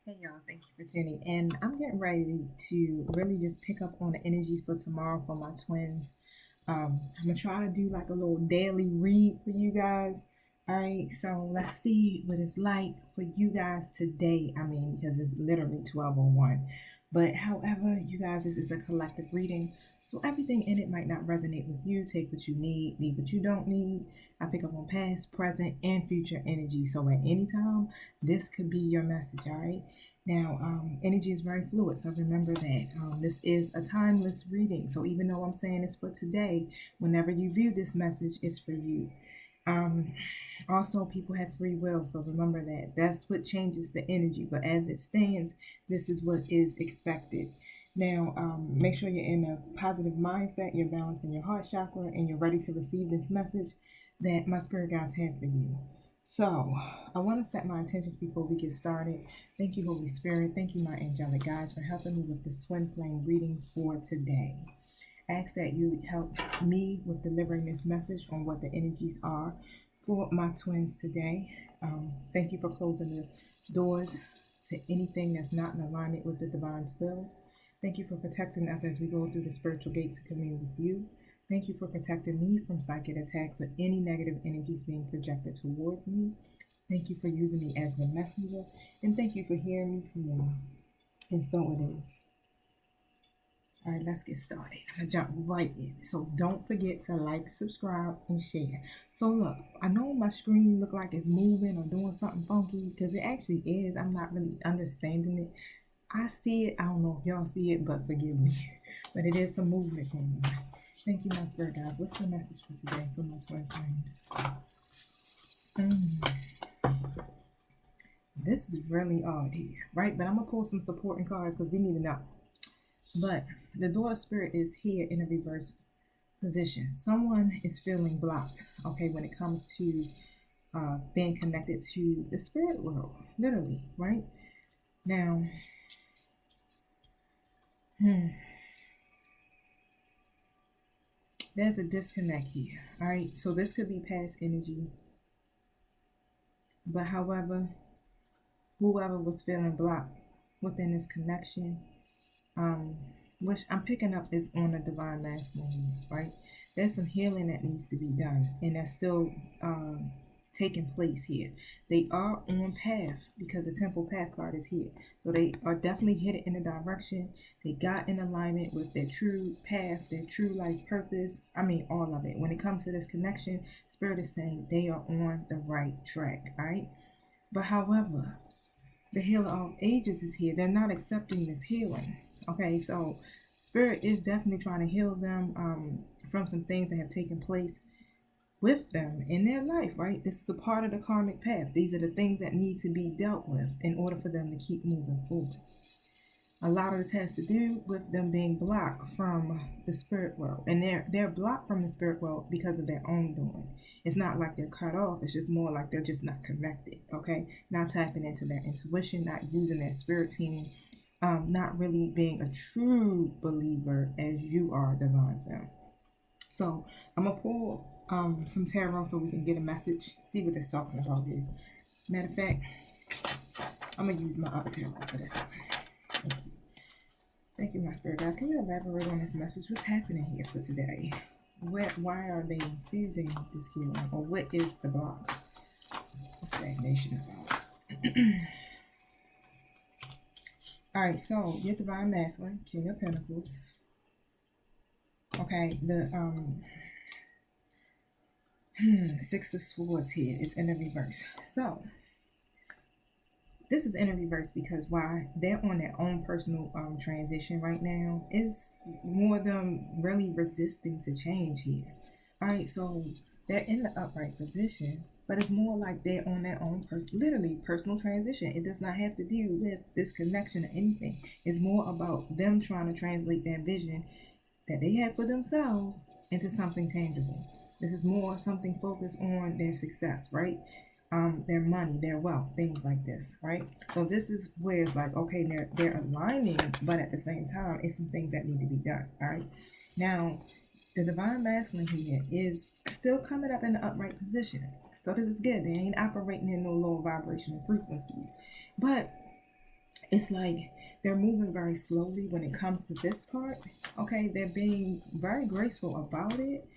Hey y'all, thank you for tuning in. I'm getting ready to really just pick up on the energies for tomorrow for my twins. I'm gonna try to do like a little daily read for you guys. All right, so let's see what it's like for you guys today. I mean, because it's literally 12:01. But however, you guys, this is a collective reading. So everything in it might not resonate with you. Take what you need, leave what you don't need. I pick up on past, present, and future energy. So at any time, this could be your message, all right? Now, energy is very fluid, so remember that this is a timeless reading. So even though I'm saying it's for today, whenever you view this message, it's for you. Um, Also, people have free will, so remember that. That's what changes the energy. But as it stands, this is what is expected. Now, make sure you're in a positive mindset, you're balancing your heart chakra, and you're ready to receive this message that my spirit guides have for you. So, I want to set my intentions before we get started. Thank you, Holy Spirit. Thank you, my angelic guides, for helping me with this twin flame reading for today. Ask that you help me with delivering this message on what the energies are for my twins today. Thank you for closing the doors to anything that's not in alignment with the divine's will. Thank you for protecting us as we go through the spiritual gate to commune with you. Thank you for protecting me from psychic attacks or any negative energies being projected towards me. Thank you for using me as the messenger. And thank you for hearing me clearly. And so it is. All right, let's get started. I'm gonna jump right in. So don't forget to like, subscribe, and share. So look, I know my screen look like it's moving or doing something funky because it actually is. I'm not really understanding it. I see it. I don't know if y'all see it, but forgive me. But it is some movement going on. Thank you, my spirit guys. What's the message for today for my twin flames? This is really odd here, right? But I'm gonna pull some supporting cards because we need to know. But the daughter spirit is here in a reverse position. Someone is feeling blocked, okay, when it comes to being connected to the spirit world, literally, right? Now, there's a disconnect here, all right? So this could be past energy, but however, whoever was feeling blocked within this connection, um, which I'm picking up is on the divine masculine, right? There's some healing that needs to be done, and that's still taking place here. They are on path because the temple path card is here, so they are definitely headed in a direction. They got in alignment with their true path, their true life purpose. I mean, all of it. When it comes to this connection, spirit is saying they are on the right track, all right? But however, the healer of ages is here. They're not accepting this healing. Okay, so spirit is definitely trying to heal them from some things that have taken place with them in their life, right? This is a part of the karmic path. These are the things that need to be dealt with in order for them to keep moving forward. A lot of this has to do with them being blocked from the spirit world, and they're blocked from the spirit world because of their own doing. It's not like they're cut off. It's just more like they're just not connected. Okay, not tapping into their intuition, not using their spirit team, not really being a true believer as you are, divine femme. So I'm gonna pull some tarot so we can get a message, see what it's talking about here. Matter of fact, I'm gonna use my other tarot for this. Thank you. Thank you, my spirit guys. Can you elaborate on this message? What's happening here for today? Why are they refusing this healing? Or what is the block? What's stagnation about? All right, so your divine masculine, King of Pentacles. Okay, the Six of Swords here is in the reverse. So this is in a reverse because why they're on their own personal transition right now. It's more them really resisting to change here. All right, so they're in the upright position, but it's more like they're on their own literally personal transition. It does not have to do with this connection or anything. It's more about them trying to translate their vision that they have for themselves into something tangible. This is more something focused on their success, right? Their money, their wealth, things like this, right? So this is where it's like, okay, they're aligning, but at the same time, it's some things that need to be done. All right. Now, the divine masculine here is still coming up in the upright position. So this is good. They ain't operating in no low vibrational frequencies. But It's like they're moving very slowly when it comes to this part. Okay, they're being very graceful about it.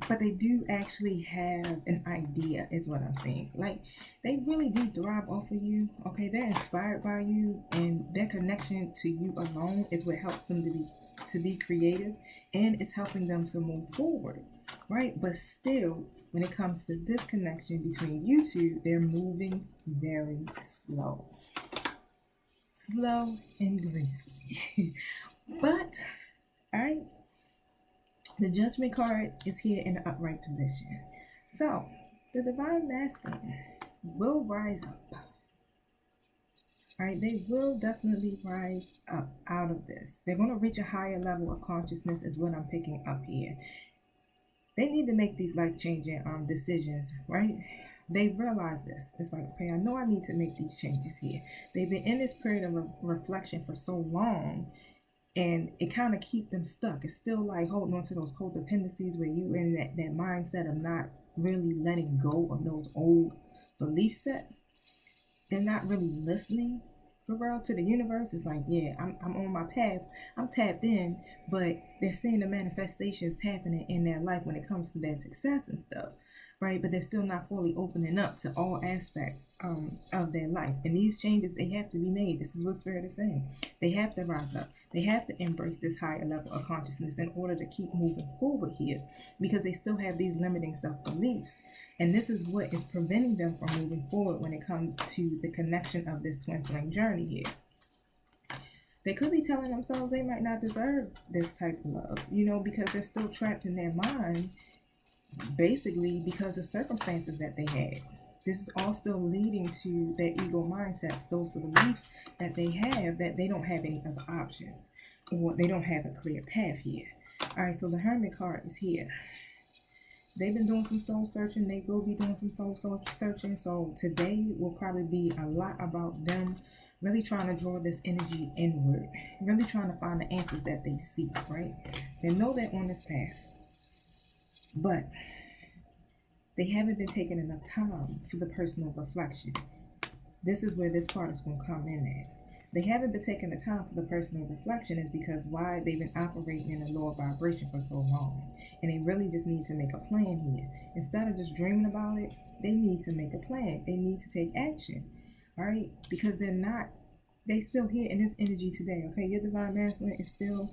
But they do actually have an idea, is what I'm saying. Like, they really do thrive off of you. Okay, they're inspired by you, and their connection to you alone is what helps them to be creative, and it's helping them to move forward, right? But still, when it comes to this connection between you two, they're moving very slow and gracefully. But all right, the Judgment card is here in the upright position. So, the Divine Masculine will rise up. All right, they will definitely rise up out of this. They're going to reach a higher level of consciousness, is what I'm picking up here. They need to make these life-changing decisions, right? They realize this. It's like, okay, I know I need to make these changes here. They've been in this period of reflection for so long, and it kind of keep them stuck. It's still like holding on to those codependencies where you in that mindset of not really letting go of those old belief sets. They're not really listening for real to the universe. It's like, yeah, I'm on my path, I'm tapped in, but they're seeing the manifestations happening in their life when it comes to their success and stuff, right? But they're still not fully opening up to all aspects of their life. And these changes, they have to be made. This is what Spirit is saying. They have to rise up. They have to embrace this higher level of consciousness in order to keep moving forward here, because they still have these limiting self-beliefs. And this is what is preventing them from moving forward when it comes to the connection of this twin flame journey here. They could be telling themselves they might not deserve this type of love, because they're still trapped in their mind, basically because of circumstances that they had. This is all still leading to their ego mindsets, those beliefs that they have that they don't have any other options, or they don't have a clear path here. All right, so the Hermit card is here. They've been doing some soul searching. They will be doing some soul searching. So today will probably be a lot about them really trying to draw this energy inward, really trying to find the answers that they seek, right? They know they're on this path, but they haven't been taking enough time for the personal reflection. This is where this part is going to come in at. They haven't been taking the time for the personal reflection is because why they've been operating in a lower vibration for so long. And they really just need to make a plan here. Instead of just dreaming about it, they need to make a plan. They need to take action, all right? Because they still here in this energy today, okay? Your Divine Masculine is still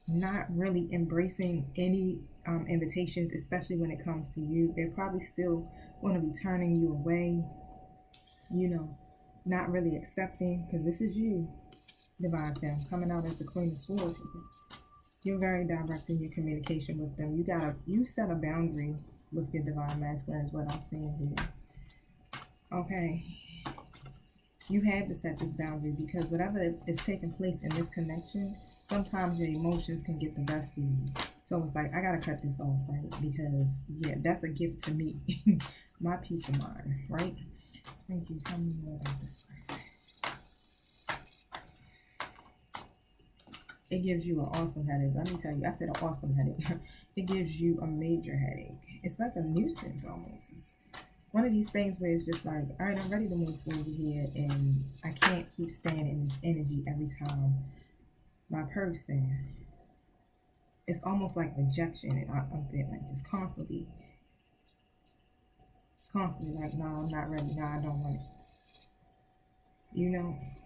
not really embracing any invitations, especially when it comes to you. They're probably still going to be turning you away, not really accepting, because this is you, Divine Femme, coming out as the Queen of Swords. You're very direct in your communication with them. You set a boundary with your Divine Masculine is what I'm seeing here. Okay. You had to set this boundary because whatever is taking place in this connection, sometimes your emotions can get the best of you. So it's like, I got to cut this off, right? Because, yeah, that's a gift to me. My peace of mind, right? Thank you. Tell me more about this one. It gives you an awesome headache. Let me tell you, I said an awesome headache. It gives you a major headache. It's like a nuisance almost. It's one of these things where it's just like, all right, I'm ready to move forward here, and I can't keep staying in this energy every time my person. It's almost like rejection. I'm feeling just constantly like, no, I'm not ready. No, I don't want it.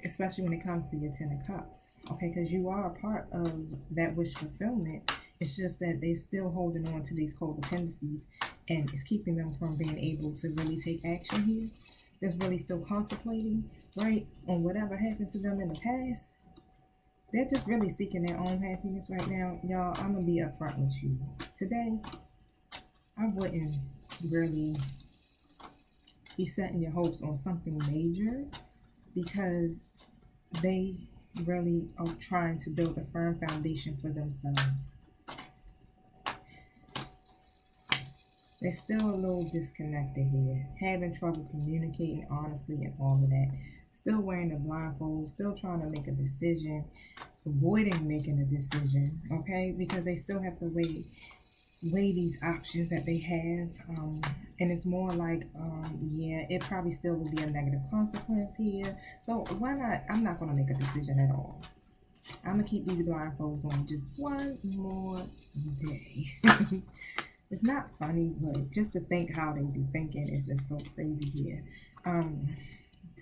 Especially when it comes to your Ten of Cups. Okay, because you are a part of that wish fulfillment. It's just that they're still holding on to these codependencies, and it's keeping them from being able to really take action here. They're really still contemplating, right, on whatever happened to them in the past. They're just really seeking their own happiness right now. Y'all, I'm going to be upfront with you. Today, I wouldn't really be setting your hopes on something major, because they really are trying to build a firm foundation for themselves. They're still a little disconnected here, having trouble communicating honestly and all of that. Still wearing a blindfold, still trying to make a decision, avoiding making a decision, okay? Because they still have to wait weigh these options that they have. And it's more like, yeah, it probably still will be a negative consequence here. So why not? I'm not going to make a decision at all. I'm going to keep these blindfolds on just one more day. It's not funny, but just to think how they be thinking is just so crazy here.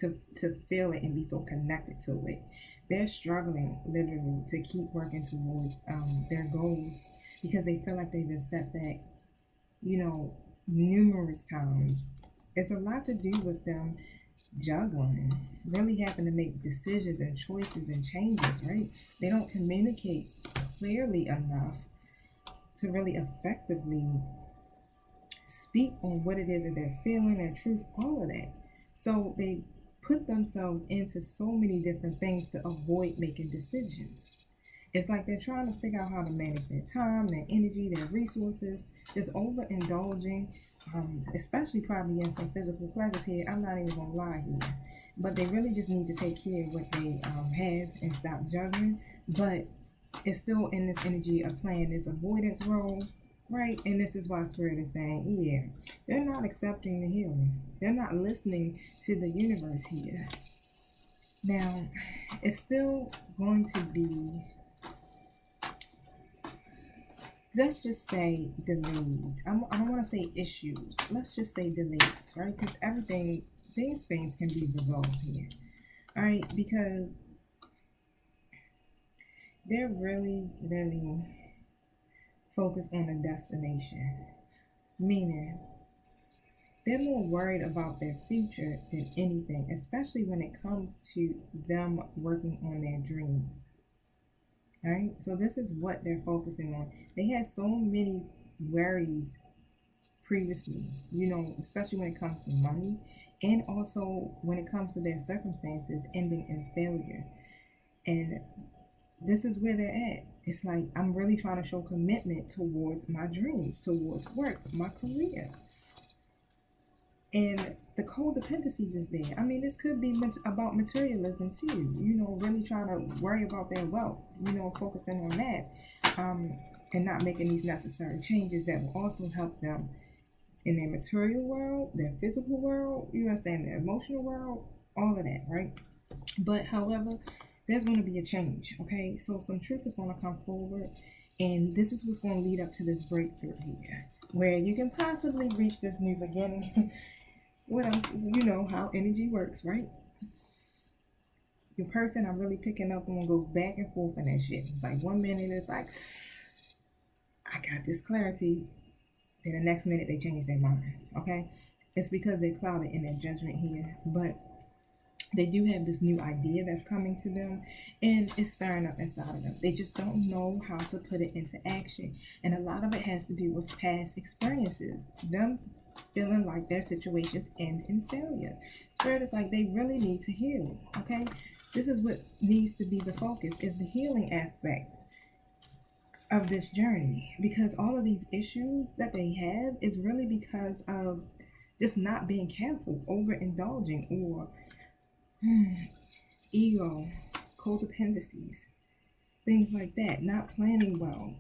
To feel it and be so connected to it. They're struggling literally to keep working towards their goals because they feel like they've been set back, numerous times. It's a lot to do with them juggling, really having to make decisions and choices and changes, right? They don't communicate clearly enough to really effectively speak on what it is that they're feeling, their truth, all of that. So they put themselves into so many different things to avoid making decisions. It's like they're trying to figure out how to manage their time, their energy, their resources, just overindulging, especially probably in some physical pleasures here. I'm not even going to lie here. But they really just need to take care of what they have and stop juggling. But it's still in this energy of playing this avoidance role, right? And this is why Spirit is saying, yeah, they're not accepting the healing. They're not listening to the universe here. Now, it's still going to be, let's just say delays. I don't want to say issues. Let's just say delays, right? Because these things can be resolved here, all right? Because they're really, really focused on a destination, meaning they're more worried about their future than anything, especially when it comes to them working on their dreams. Right? So this is what they're focusing on. They had so many worries previously, especially when it comes to money and also when it comes to their circumstances ending in failure. And this is where they're at. It's like, I'm really trying to show commitment towards my dreams, towards work, my career. And the codependencies is there. I mean, this could be about materialism too, really trying to worry about their wealth, focusing on that, and not making these necessary changes that will also help them in their material world, their physical world, you understand, their emotional world, all of that, right? But however, there's going to be a change, okay? So some truth is going to come forward, and this is what's going to lead up to this breakthrough here, where you can possibly reach this new beginning. What else? How energy works, right? Your person, I'm really picking up on, go back and forth in that shit. It's like 1 minute it's like, I got this clarity. Then the next minute they change their mind, okay? It's because they're clouded in their judgment here. But they do have this new idea that's coming to them, and it's stirring up inside of them. They just don't know how to put it into action. And a lot of it has to do with past experiences. Them feeling like their situations end in failure. Spirit is like, they really need to heal, okay? This is what needs to be the focus, is the healing aspect of this journey. Because all of these issues that they have is really because of just not being careful, overindulging, or ego, codependencies, things like that, not planning well.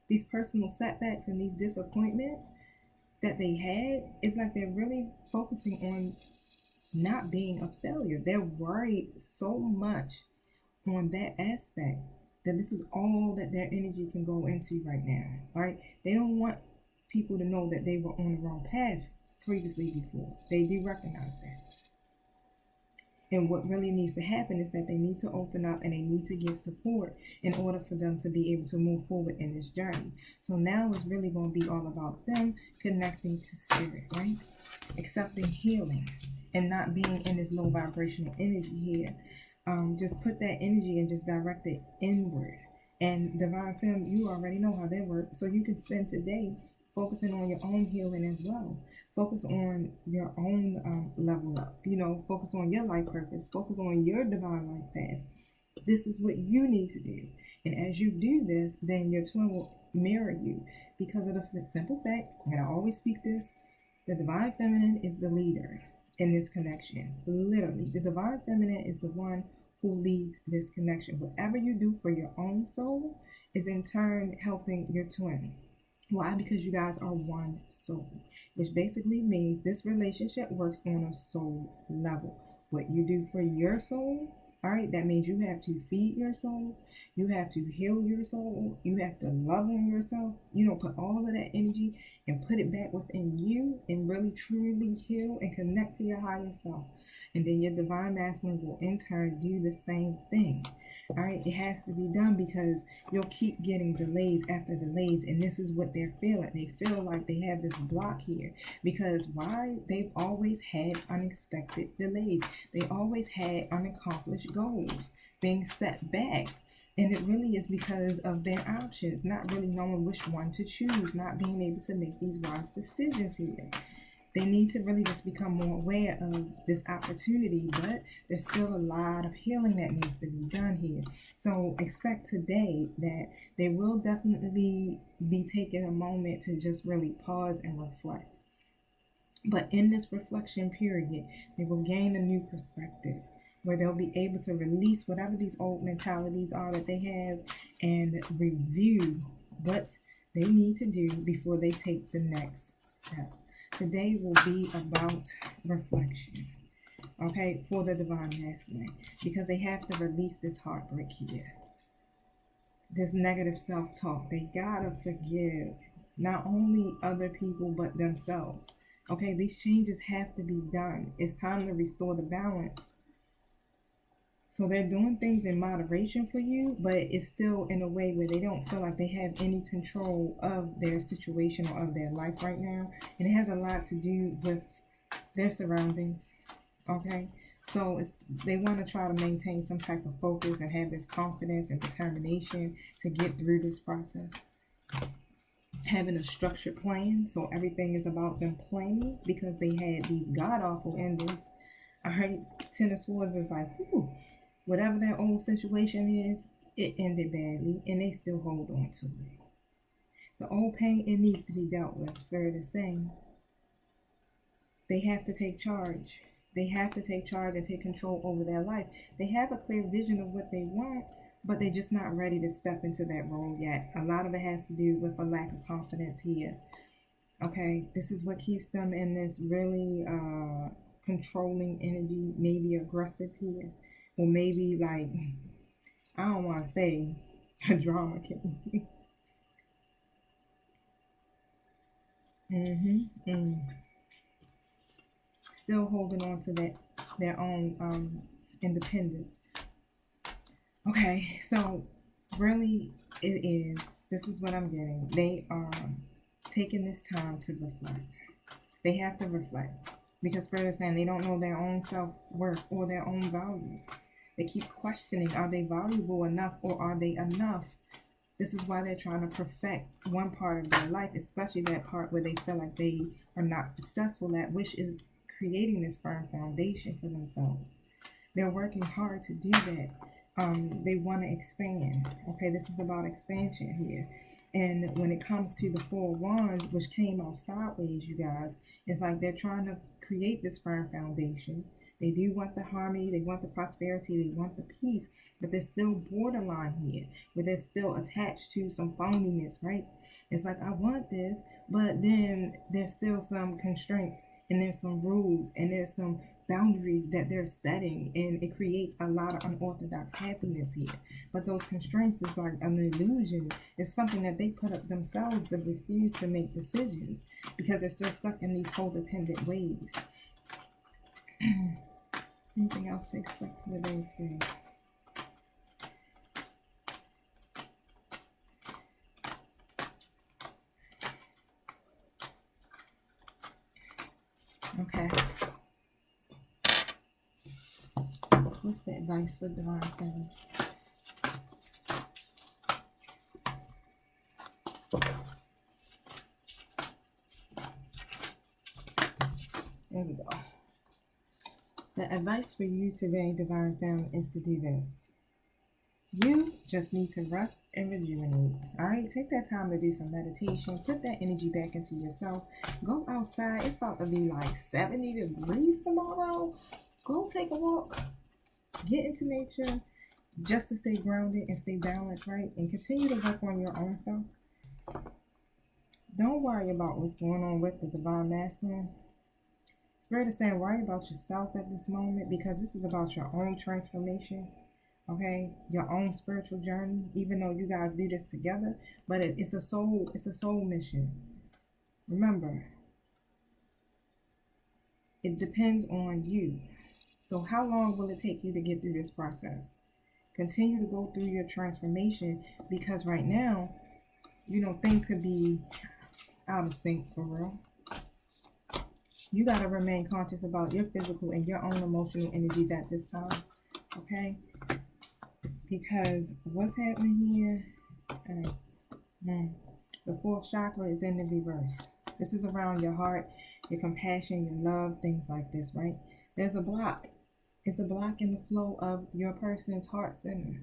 These personal setbacks and these disappointments that they had, it's like they're really focusing on not being a failure. They're worried so much on that aspect that this is all that their energy can go into right now, right? They don't want people to know that they were on the wrong path previously before. They do recognize that. And what really needs to happen is that they need to open up and they need to get support in order for them to be able to move forward in this journey. So now it's really going to be all about them connecting to spirit, right? Accepting healing and not being in this low vibrational energy here. Just put that energy and just direct it inward. And Divine Femme, you already know how that works. So you can spend today focusing on your own healing as well. Focus on your own level up. Focus on your life purpose. Focus on your divine life path. This is what you need to do. And as you do this, then your twin will mirror you because of the simple fact, and I always speak this, the Divine Feminine is the leader in this connection. Literally, the Divine Feminine is the one who leads this connection. Whatever you do for your own soul is in turn helping your twin. Why? Because you guys are one soul, which basically means this relationship works on a soul level. What you do for your soul, all right, that means you have to feed your soul, you have to heal your soul, you have to love on yourself, put all of that energy and put it back within you and really truly heal and connect to your higher self. And then your divine masculine will in turn do the same thing. All right, it has to be done because you'll keep getting delays after delays, and this is what they're feeling. They feel like they have this block here because why? They've always had unexpected delays. They always had unaccomplished goals being set back. And it really is because of their options, not really knowing which one to choose, not being able to make these wise decisions here. They need to really just become more aware of this opportunity, but there's still a lot of healing that needs to be done here. So expect today that they will definitely be taking a moment to just really pause and reflect. But in this reflection period, they will gain a new perspective where they'll be able to release whatever these old mentalities are that they have and review what they need to do before they take the next step. Today will be about reflection, okay, for the divine masculine, because they have to release this heartbreak here, this negative self-talk. They gotta forgive not only other people but themselves. Okay, these changes have to be done. It's time to restore the balance. So they're doing things in moderation for you, but it's still in a way where they don't feel like they have any control of their situation or of their life right now. And it has a lot to do with their surroundings, okay? So they want to try to maintain some type of focus and have this confidence and determination to get through this process. Having a structured plan, so everything is about them planning because they had these god-awful endings. All right, Ten of Swords is like, whew. Whatever their old situation is, it ended badly, and they still hold on to it. The old pain, it needs to be dealt with. Spirit is saying they have to take charge. They have to take charge and take control over their life. They have a clear vision of what they want, but they're just not ready to step into that role yet. A lot of it has to do with a lack of confidence here. Okay, this is what keeps them in this really controlling energy, maybe aggressive here. Or maybe like, I don't want to say a drama king. Still holding on to their own independence. Okay, so really this is what I'm getting. They are taking this time to reflect. They have to reflect because Spirit is saying they don't know their own self-worth or their own value. They keep questioning, are they valuable enough or are they enough? This is why they're trying to perfect one part of their life, especially that part where they feel like they are not successful at, which is creating this firm foundation for themselves. They're working hard to do that. They want to expand. Okay, this is about expansion here. And when it comes to the Four Wands, which came out sideways, you guys, it's like they're trying to create this firm foundation. They do want the harmony, they want the prosperity, they want the peace, but they're still borderline here, where they're still attached to some phoniness, right? It's like, I want this, but then there's still some constraints, and there's some rules, and there's some boundaries that they're setting, and it creates a lot of unorthodox happiness here. But those constraints is like an illusion. It's something that they put up themselves to refuse to make decisions because they're still stuck in these codependent ways. Anything else to expect for the day's game? Okay. What's the advice for divine feminine? There we go. The advice for you today, divine feminine, is to do this. You just need to rest and rejuvenate. All right, take that time to do some meditation. Put that energy back into yourself. Go outside. It's about to be like 70 degrees tomorrow. Go take a walk. Get into nature just to stay grounded and stay balanced, right? And continue to work on your own self. Don't worry about what's going on with the divine masculine. Spirit is saying worry about yourself at this moment, because this is about your own transformation, okay? Your own spiritual journey, even though you guys do this together, but it's a soul mission. Remember, it depends on you. So how long will it take you to get through this process? Continue to go through your transformation, because right now, things could be out of sync for real. You got to remain conscious about your physical and your own emotional energies at this time, okay? Because what's happening here, the fourth chakra is in the reverse. This is around your heart, your compassion, your love, things like this, right? There's a block. It's a block in the flow of your person's heart center.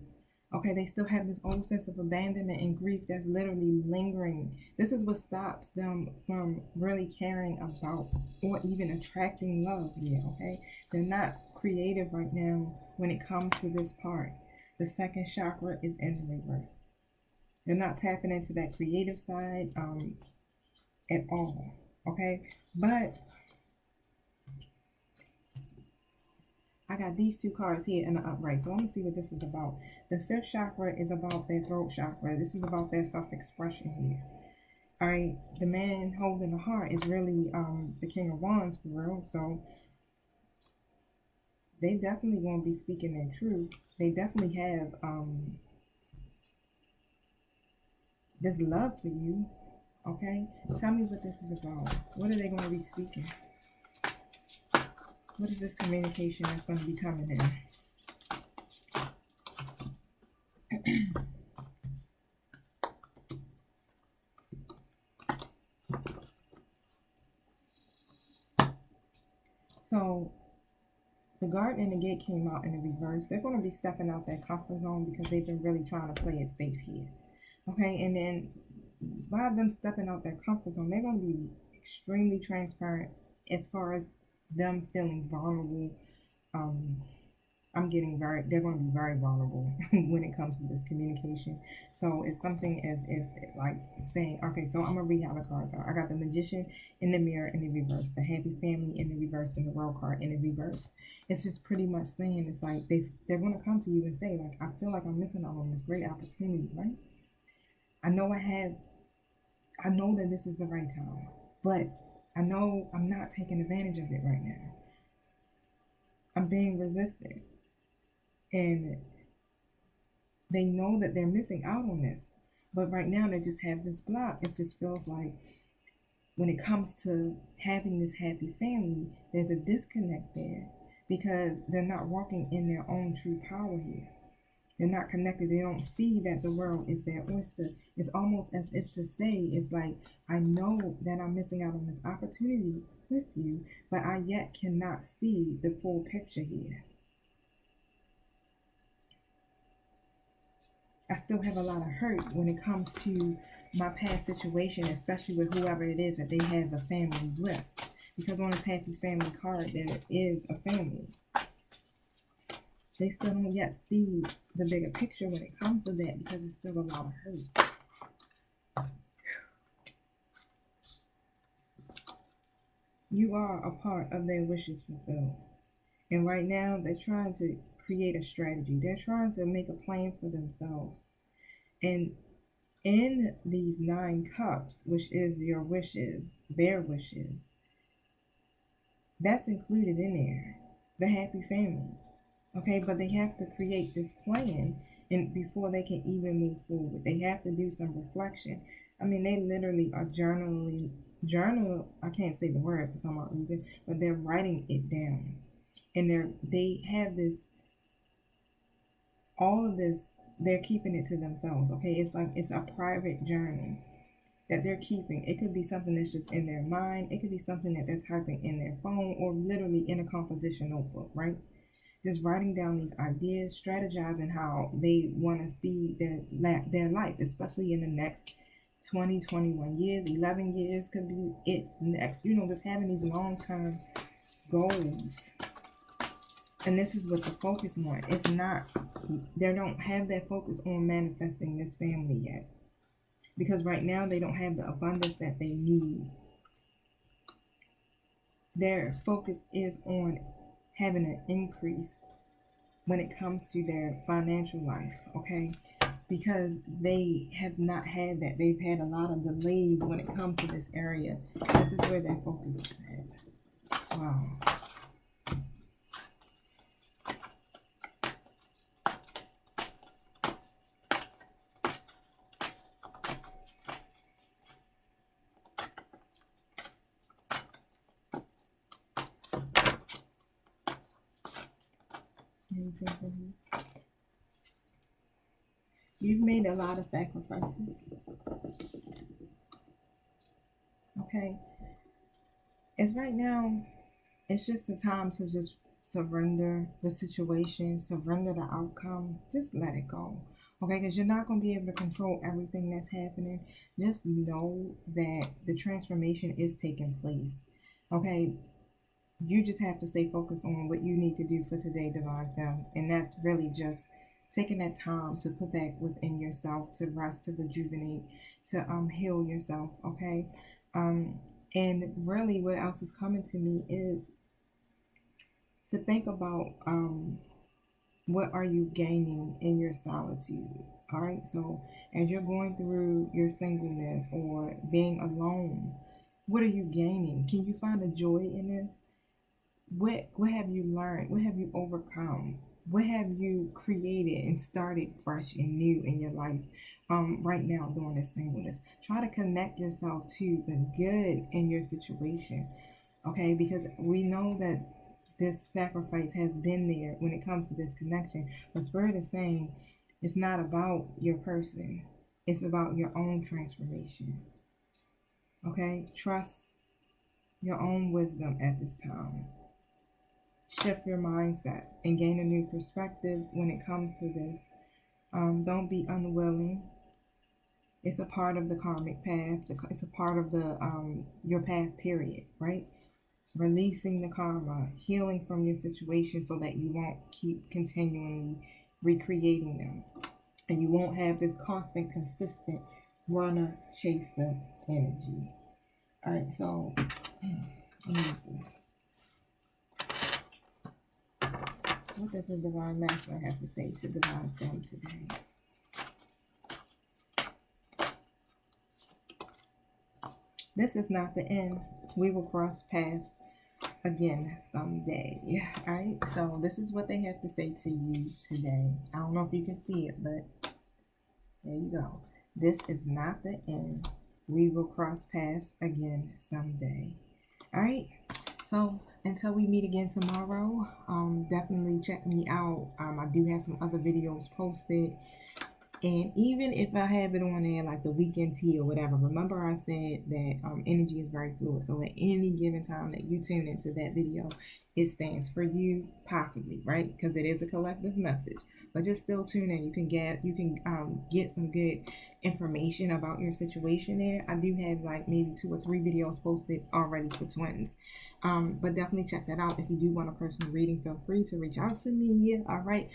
Okay, they still have this old sense of abandonment and grief that's literally lingering. This is what stops them from really caring about or even attracting love here, okay? They're not creative right now when it comes to this part. The second chakra is in the reverse. They're not tapping into that creative side at all, okay? But I got these two cards here in the upright, so I'm going to see what this is about. The fifth chakra is about their throat chakra. This is about their self-expression here. All right, the man holding the heart is really the King of Wands for real, so they definitely going to be speaking their truth. They definitely have this love for you, okay? Tell me what this is about. What are they going to be speaking? What is this communication that's going to be coming in? So, the guard and the gate came out in the reverse. They're going to be stepping out their comfort zone because they've been really trying to play it safe here. Okay, and then by them stepping out their comfort zone, they're going to be extremely transparent as far as them feeling vulnerable. They're going to be very vulnerable when it comes to this communication. So it's something as if like saying, okay, so I'm going to read how the cards are. I got the Magician in the Mirror in the reverse, the Happy Family in the reverse, and the World card in the reverse. It's just pretty much saying, it's like they're going to come to you and say, like, I feel like I'm missing out on this great opportunity, right? I know that this is the right time, but I know I'm not taking advantage of it right now. I'm being resistant. And they know that they're missing out on this. But right now they just have this block. It just feels like when it comes to having this happy family, there's a disconnect there because they're not walking in their own true power here. They're not connected. They don't see that the world is their oyster. It's almost as if to say, it's like, I know that I'm missing out on this opportunity with you, but I yet cannot see the full picture here. I still have a lot of hurt when it comes to my past situation, especially with whoever it is that they have a family with. Because on this Happy Family card, there is a family. They still don't yet see the bigger picture when it comes to that because it's still a lot of hurt. You are a part of their wishes fulfilled. And right now, they're trying to create a strategy. They're trying to make a plan for themselves. And in these 9 cups, which is your wishes, their wishes, that's included in there. The happy family. Okay, but they have to create this plan before they can even move forward. They have to do some reflection. I mean, they literally are I can't say the word for some odd reason, but they're writing it down. And they have this, all of this, they're keeping it to themselves, okay? It's like it's a private journal that they're keeping. It could be something that's just in their mind. It could be something that they're typing in their phone or literally in a composition notebook, right? Just writing down these ideas, strategizing how they want to see their life, especially in the next 20, 21 years, 11 years could be it next. Just having these long-term goals. And this is what the focus on. It's not, they don't have that focus on manifesting this family yet. Because right now they don't have the abundance that they need. Their focus is on having an increase when it comes to their financial life, okay? Because they have not had that. They've had a lot of delays when it comes to this area. This is where their focus is at. Wow. You've made a lot of sacrifices. Okay. It's right now, it's just a time to just surrender the situation, surrender the outcome. Just let it go. Okay, because you're not going to be able to control everything that's happening. Just know that the transformation is taking place. Okay, you just have to stay focused on what you need to do for today, Divine Femme. And that's really just taking that time to put back within yourself, to rest, to rejuvenate, to heal yourself, okay? And really what else is coming to me is to think about what are you gaining in your solitude. All right, so as you're going through your singleness or being alone, what are you gaining? Can you find a joy in this? What have you learned? What have you overcome? What have you created and started fresh and new in your life right now during this singleness? Try to connect yourself to the good in your situation, okay? Because we know that this sacrifice has been there when it comes to this connection. But Spirit is saying it's not about your person. It's about your own transformation, okay? Trust your own wisdom at this time. Shift your mindset and gain a new perspective when it comes to this. Don't be unwilling. It's a part of the karmic path. It's a part of the your path, period, right? Releasing the karma, healing from your situation so that you won't keep continually recreating them. And you won't have this constant, consistent runner, chaser energy. All right, so let me use this. What does the Divine Master have to say to Divine Femme today? This is not the end. We will cross paths again someday. All right, so this is what they have to say to you today. I don't know if you can see it, but there you go. This is not the end. We will cross paths again someday. All right, so until we meet again tomorrow, definitely check me out. I do have some other videos posted. And even if I have it on there like the weekend tea or whatever, remember I said that energy is very fluid. So at any given time that you tune into that video, it stands for you, possibly, right? Because it is a collective message. But just still tune in. You can get some good information about your situation there. I do have like maybe 2 or 3 videos posted already for twins. But definitely check that out. If you do want a personal reading, feel free to reach out to me. All right.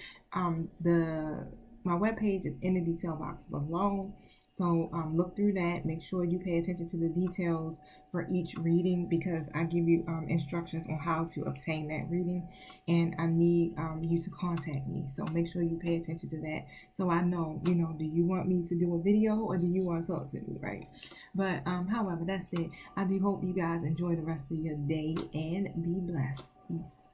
My webpage is in the detail box below. So look through that. Make sure you pay attention to the details for each reading because I give you instructions on how to obtain that reading. And I need you to contact me. So make sure you pay attention to that. So I know, do you want me to do a video or do you want to talk to me, right? But however, that's it. I do hope you guys enjoy the rest of your day and be blessed. Peace.